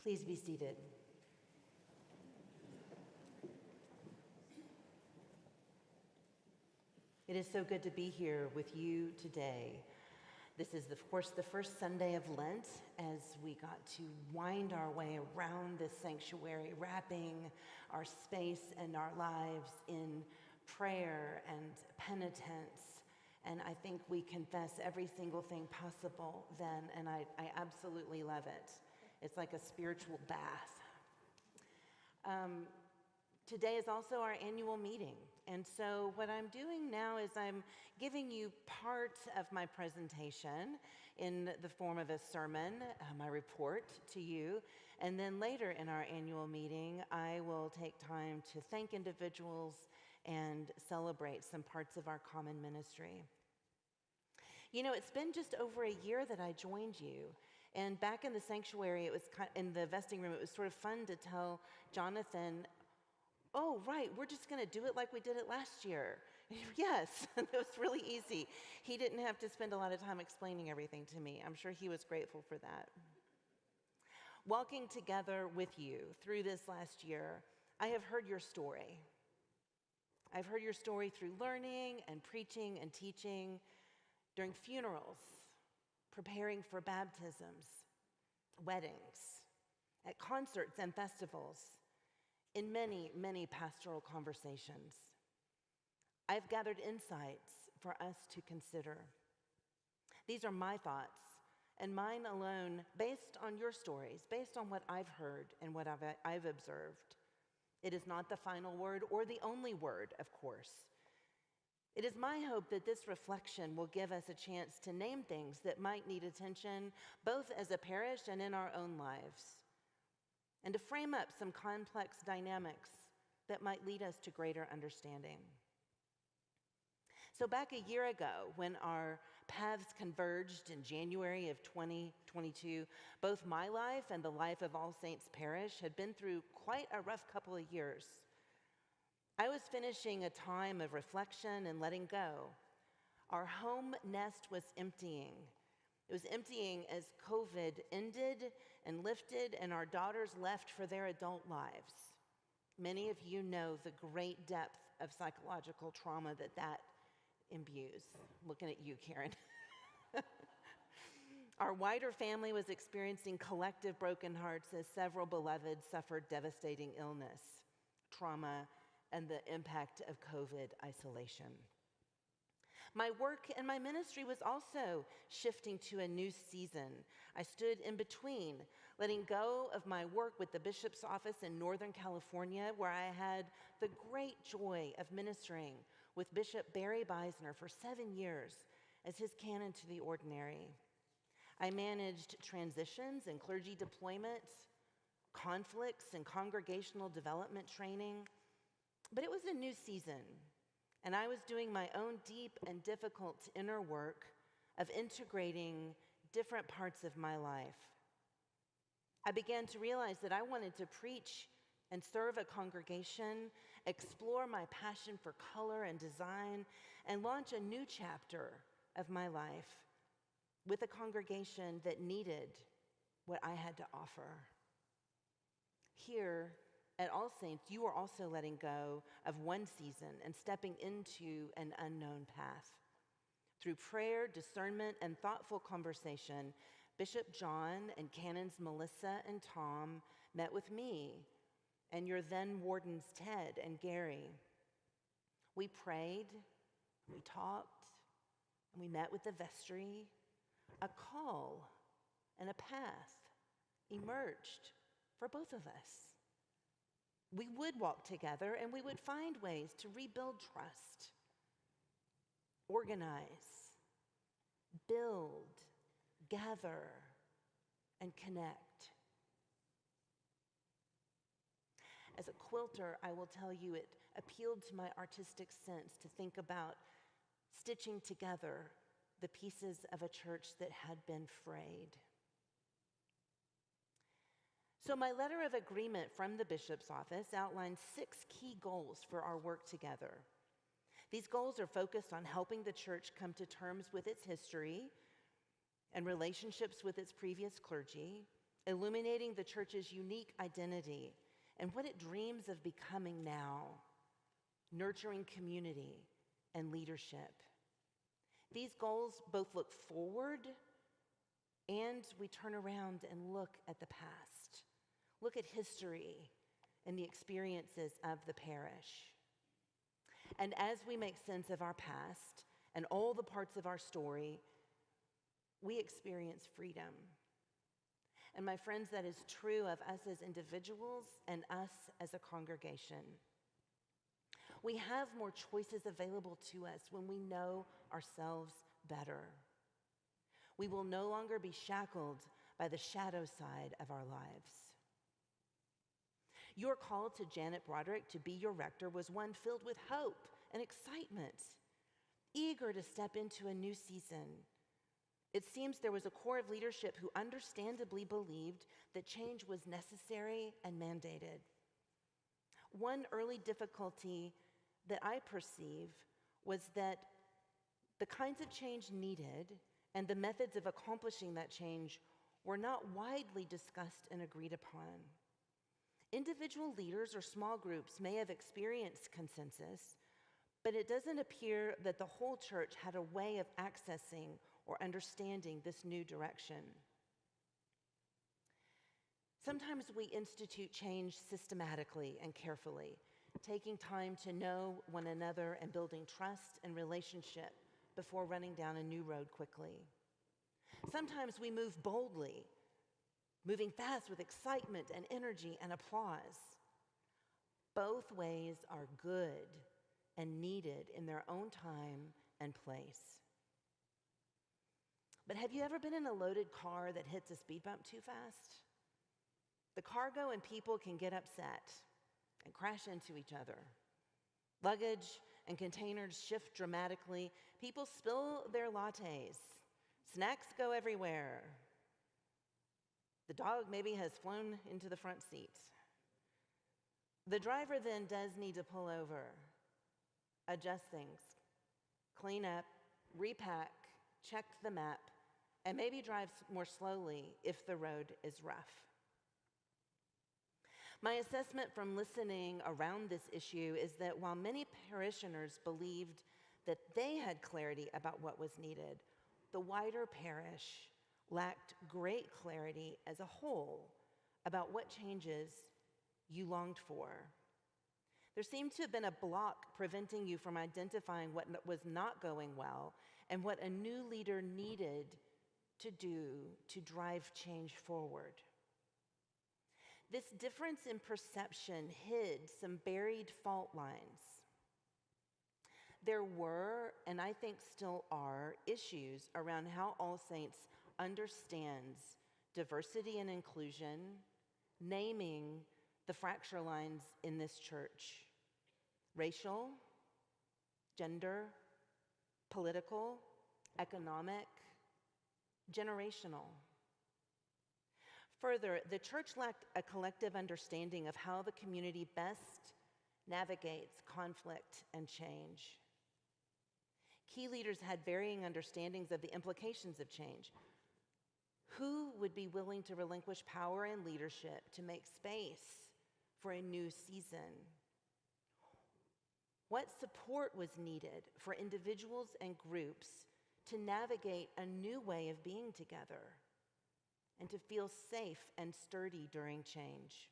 Please be seated. It is so good to be here with you today. This is, of course, the first Sunday of Lent as we got to wind our way around this sanctuary, wrapping our space and our lives in prayer and penitence. And I think we confess every single thing possible then, and I absolutely love it. It's like a spiritual bath. Today is also our annual meeting. And so what I'm doing now is I'm giving you part of my presentation in the form of a sermon, my report to you. And then later in our annual meeting, I will take time to thank individuals and celebrate some parts of our common ministry. You know, it's been just over a year that I joined you. And back in the sanctuary, it was in the vesting room, it was sort of fun to tell Jonathan, oh, right, we're just going to do it like we did it last year. Yes, it was really easy. He didn't have to spend a lot of time explaining everything to me. I'm sure he was grateful for that. Walking together with you through this last year, I have heard your story. I've heard your story through learning and preaching and teaching, during funerals, preparing for baptisms, weddings, at concerts and festivals, in many, many pastoral conversations. I've gathered insights for us to consider. These are my thoughts, and mine alone, based on your stories, based on what I've heard and what I've observed. It is not the final word or the only word, of course. It is my hope that this reflection will give us a chance to name things that might need attention, both as a parish and in our own lives, and to frame up some complex dynamics that might lead us to greater understanding. So back a year ago, when our paths converged in January of 2022, both my life and the life of All Saints Parish had been through quite a rough couple of years. I was finishing a time of reflection and letting go. Our home nest was emptying. It was emptying as COVID ended and lifted and our daughters left for their adult lives. Many of you know the great depth of psychological trauma that imbues. Looking at you, Karen. Our wider family was experiencing collective broken hearts as several beloved suffered devastating illness, trauma, and the impact of COVID isolation. My work and my ministry was also shifting to a new season. I stood in between, letting go of my work with the bishop's office in Northern California, where I had the great joy of ministering with Bishop Barry Beisner for 7 years as his canon to the ordinary. I managed transitions and clergy deployment, conflicts and congregational development training, but it was a new season. And I was doing my own deep and difficult inner work of integrating different parts of my life. I began to realize that I wanted to preach and serve a congregation, explore my passion for color and design, and launch a new chapter of my life with a congregation that needed what I had to offer. Here, at All Saints, you are also letting go of one season and stepping into an unknown path. Through prayer, discernment, and thoughtful conversation, Bishop John and Canons Melissa and Tom met with me and your then wardens Ted and Gary. We prayed, we talked, and we met with the vestry. A call and a path emerged for both of us. We would walk together and we would find ways to rebuild trust, organize, build, gather, and connect. As a quilter, I will tell you it appealed to my artistic sense to think about stitching together the pieces of a church that had been frayed. So my letter of agreement from the bishop's office outlines 6 key goals for our work together. These goals are focused on helping the church come to terms with its history and relationships with its previous clergy, illuminating the church's unique identity and what it dreams of becoming now, nurturing community and leadership. These goals both look forward and we turn around and look at the past, look at history and the experiences of the parish. And as we make sense of our past and all the parts of our story, we experience freedom. And my friends, that is true of us as individuals and us as a congregation. We have more choices available to us when we know ourselves better. We will no longer be shackled by the shadow side of our lives. Your call to Janet Broderick to be your rector was one filled with hope and excitement, eager to step into a new season. It seems there was a core of leadership who understandably believed that change was necessary and mandated. One early difficulty that I perceive was that the kinds of change needed and the methods of accomplishing that change were not widely discussed and agreed upon. Individual leaders or small groups may have experienced consensus, but it doesn't appear that the whole church had a way of accessing or understanding this new direction. Sometimes we institute change systematically and carefully, taking time to know one another and building trust and relationship before running down a new road quickly. Sometimes we move boldly, moving fast with excitement and energy and applause. Both ways are good and needed in their own time and place. But have you ever been in a loaded car that hits a speed bump too fast? The cargo and people can get upset and crash into each other. Luggage and containers shift dramatically. People spill their lattes. Snacks go everywhere. The dog maybe has flown into the front seat. The driver then does need to pull over, adjust things, clean up, repack, check the map, and maybe drive more slowly if the road is rough. My assessment from listening around this issue is that while many parishioners believed that they had clarity about what was needed, the wider parish lacked great clarity as a whole about what changes you longed for. There seemed to have been a block preventing you from identifying what was not going well and what a new leader needed to do to drive change forward. This difference in perception hid some buried fault lines. There were, and I think still are, issues around how All Saints understands diversity and inclusion, naming the fracture lines in this church: racial, gender, political, economic, generational. Further, the church lacked a collective understanding of how the community best navigates conflict and change. Key leaders had varying understandings of the implications of change. Who would be willing to relinquish power and leadership to make space for a new season? What support was needed for individuals and groups to navigate a new way of being together and to feel safe and sturdy during change?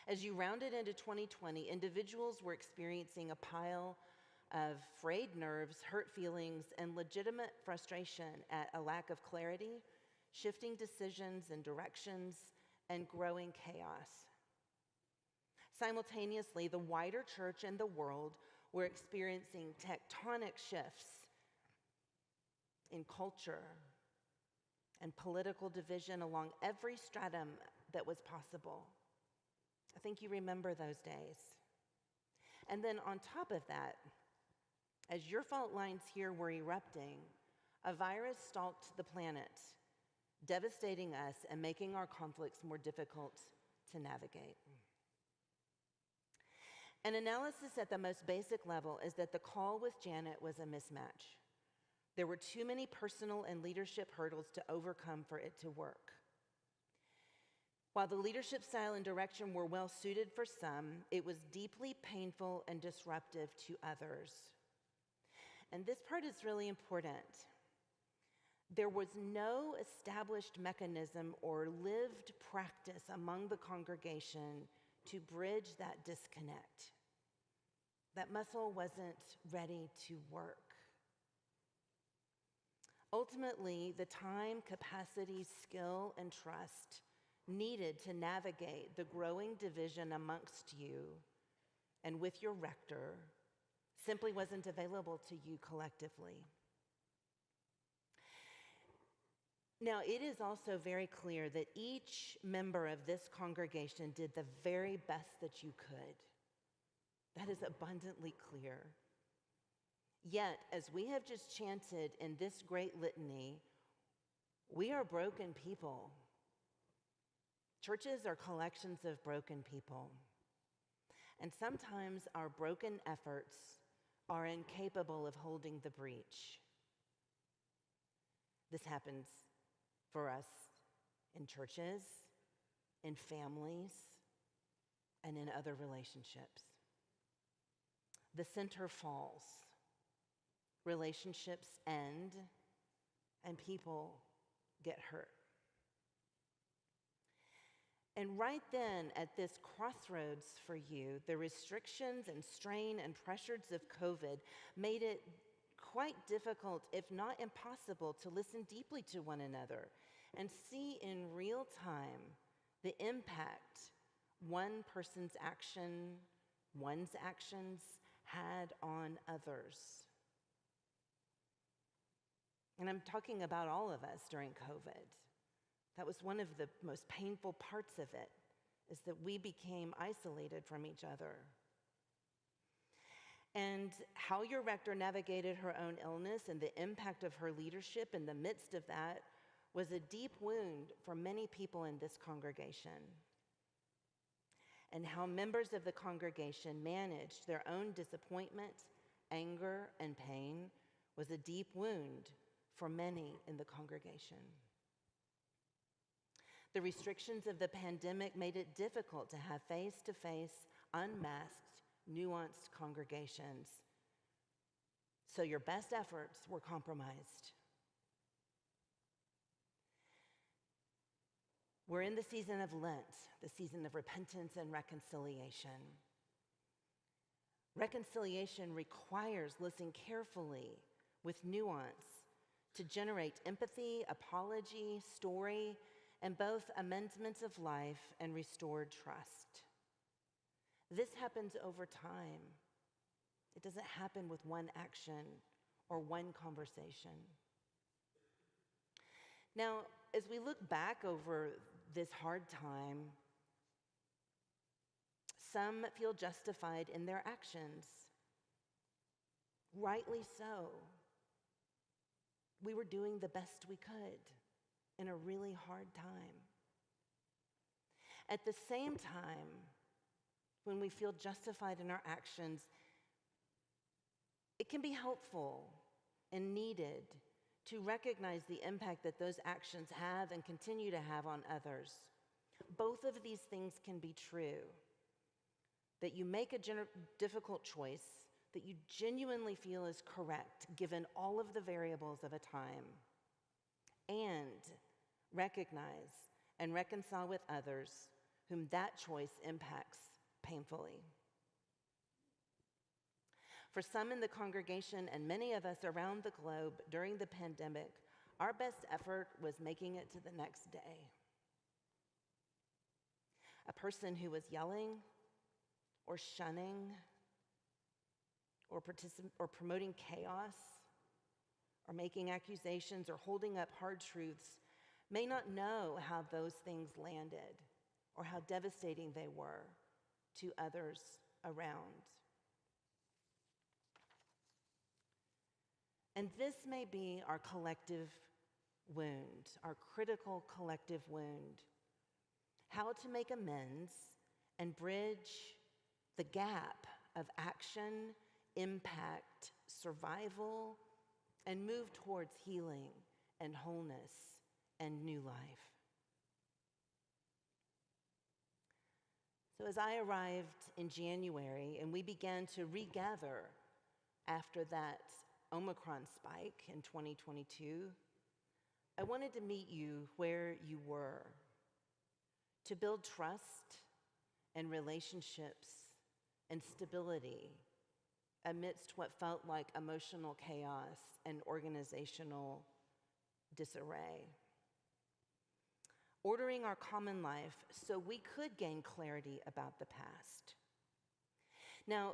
As you rounded into 2020, individuals were experiencing a pile of frayed nerves, hurt feelings, and legitimate frustration at a lack of clarity, shifting decisions and directions, and growing chaos. Simultaneously, the wider church and the world were experiencing tectonic shifts in culture and political division along every stratum that was possible. I think you remember those days. And then on top of that, as your fault lines here were erupting, a virus stalked the planet, devastating us and making our conflicts more difficult to navigate. An analysis at the most basic level is that the call with Janet was a mismatch. There were too many personal and leadership hurdles to overcome for it to work. While the leadership style and direction were well suited for some, it was deeply painful and disruptive to others. And this part is really important. There was no established mechanism or lived practice among the congregation to bridge that disconnect. That muscle wasn't ready to work. Ultimately, the time, capacity, skill, and trust needed to navigate the growing division amongst you and with your rector simply wasn't available to you collectively. Now, it is also very clear that each member of this congregation did the very best that you could. That is abundantly clear. Yet, as we have just chanted in this great litany, we are broken people. Churches are collections of broken people. And sometimes our broken efforts are incapable of holding the breach. This happens for us in churches, in families, and in other relationships. The center falls. Relationships end, and people get hurt. And right then, at this crossroads for you, the restrictions and strain and pressures of COVID made it quite difficult, if not impossible, to listen deeply to one another and see in real time the impact one's actions had on others. And I'm talking about all of us during COVID. That was one of the most painful parts of it, is that we became isolated from each other. And how your rector navigated her own illness and the impact of her leadership in the midst of that was a deep wound for many people in this congregation. And how members of the congregation managed their own disappointment, anger, and pain was a deep wound for many in the congregation. The restrictions of the pandemic made it difficult to have face-to-face, unmasked, nuanced congregations. So your best efforts were compromised. We're in the season of Lent, the season of repentance and reconciliation. Reconciliation requires listening carefully with nuance to generate empathy, apology, story, and both amendment of life and restored trust. This happens over time. It doesn't happen with one action or one conversation. Now, as we look back over this hard time, some feel justified in their actions. Rightly so. We were doing the best we could in a really hard time. At the same time, when we feel justified in our actions, it can be helpful and needed to recognize the impact that those actions have and continue to have on others. Both of these things can be true. That you make a difficult choice that you genuinely feel is correct given all of the variables of a time, and recognize and reconcile with others whom that choice impacts painfully. For some in the congregation and many of us around the globe during the pandemic, our best effort was making it to the next day. A person who was yelling or shunning or promoting chaos or making accusations or holding up hard truths may not know how those things landed or how devastating they were to others around. And this may be our collective wound, our critical collective wound. How to make amends and bridge the gap of action, impact, survival, and move towards healing and wholeness and new life. So as I arrived in January and we began to regather after that Omicron spike in 2022, I wanted to meet you where you were, to build trust and relationships and stability amidst what felt like emotional chaos and organizational disarray. Ordering our common life so we could gain clarity about the past. Now,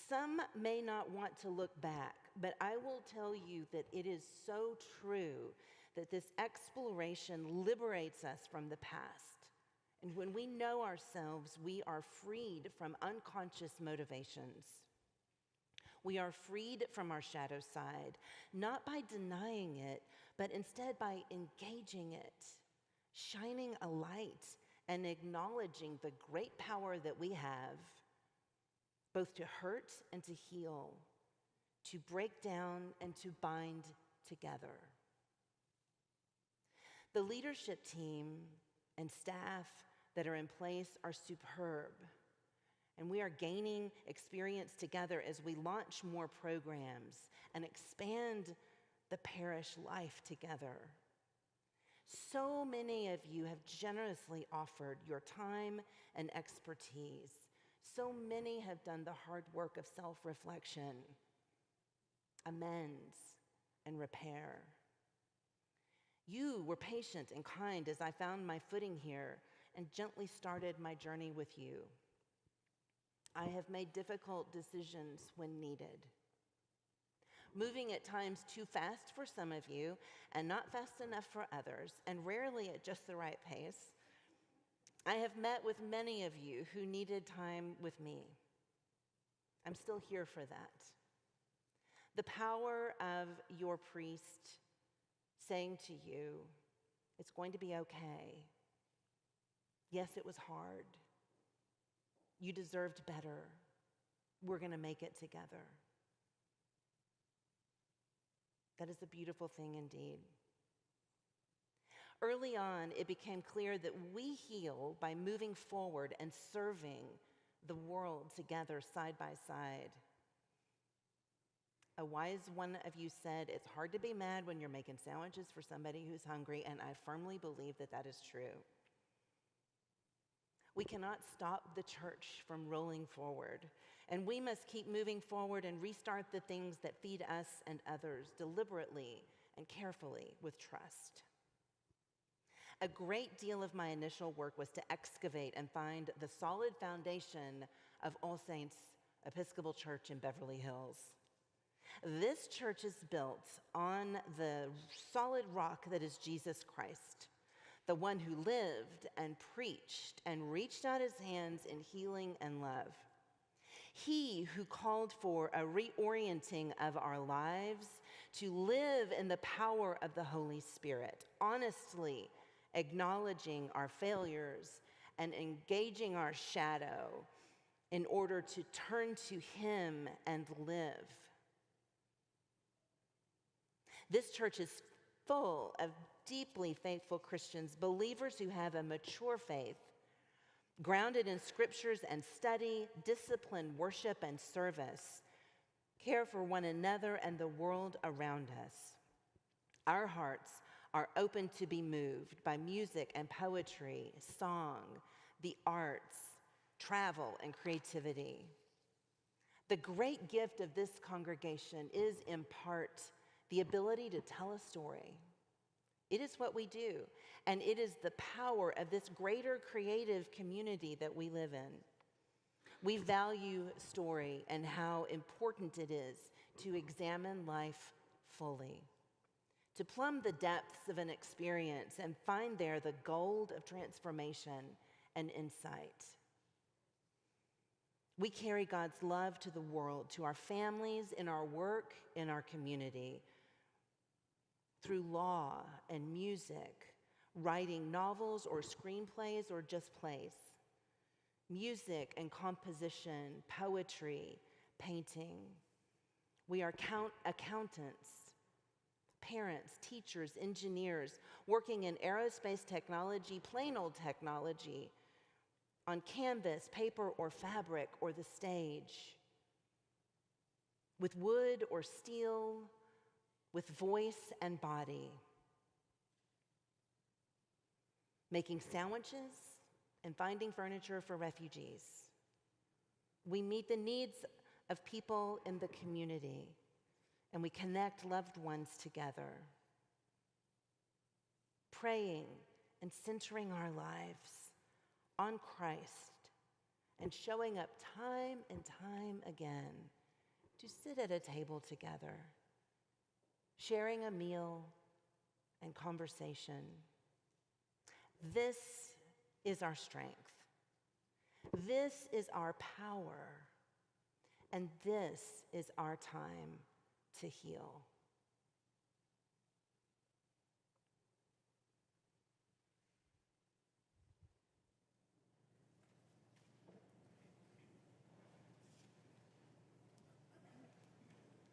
some may not want to look back, but I will tell you that it is so true that this exploration liberates us from the past. And when we know ourselves, we are freed from unconscious motivations. We are freed from our shadow side, not by denying it, but instead by engaging it, shining a light and acknowledging the great power that we have, both to hurt and to heal, to break down and to bind together. The leadership team and staff that are in place are superb, and we are gaining experience together as we launch more programs and expand the parish life together. So many of you have generously offered your time and expertise. So many have done the hard work of self-reflection, amends, and repair. You were patient and kind as I found my footing here and gently started my journey with you. I have made difficult decisions when needed. Moving at times too fast for some of you and not fast enough for others, and rarely at just the right pace. I have met with many of you who needed time with me. I'm still here for that. The power of your priest saying to you, it's going to be okay. Yes, it was hard. You deserved better. We're going to make it together. That is a beautiful thing indeed. Early on, it became clear that we heal by moving forward and serving the world together side by side. A wise one of you said, it's hard to be mad when you're making sandwiches for somebody who's hungry, and I firmly believe that that is true. We cannot stop the church from rolling forward, and we must keep moving forward and restart the things that feed us and others deliberately and carefully with trust. A great deal of my initial work was to excavate and find the solid foundation of All Saints Episcopal Church in Beverly Hills. This church is built on the solid rock that is Jesus Christ, the one who lived and preached and reached out his hands in healing and love. He who called for a reorienting of our lives to live in the power of the Holy Spirit, honestly acknowledging our failures and engaging our shadow in order to turn to him and live. This church is full of deeply faithful Christians, believers who have a mature faith, grounded in scriptures and study, disciplined worship and service, care for one another and the world around us. Our hearts are open to be moved by music and poetry, song, the arts, travel, and creativity. The great gift of this congregation is in part the ability to tell a story. It is what we do, and it is the power of this greater creative community that we live in. We value story and how important it is to examine life fully, to plumb the depths of an experience and find there the gold of transformation and insight. We carry God's love to the world, to our families, in our work, in our community, through law and music, writing novels or screenplays or just plays, music and composition, poetry, painting. We are accountants, parents, teachers, engineers, working in aerospace technology, plain old technology, on canvas, paper, or fabric, or the stage, with wood or steel, with voice and body, making sandwiches and finding furniture for refugees. We meet the needs of people in the community, and we connect loved ones together, praying and centering our lives on Christ and showing up time and time again to sit at a table together, sharing a meal and conversation. This is our strength. This is our power. And this is our time to heal.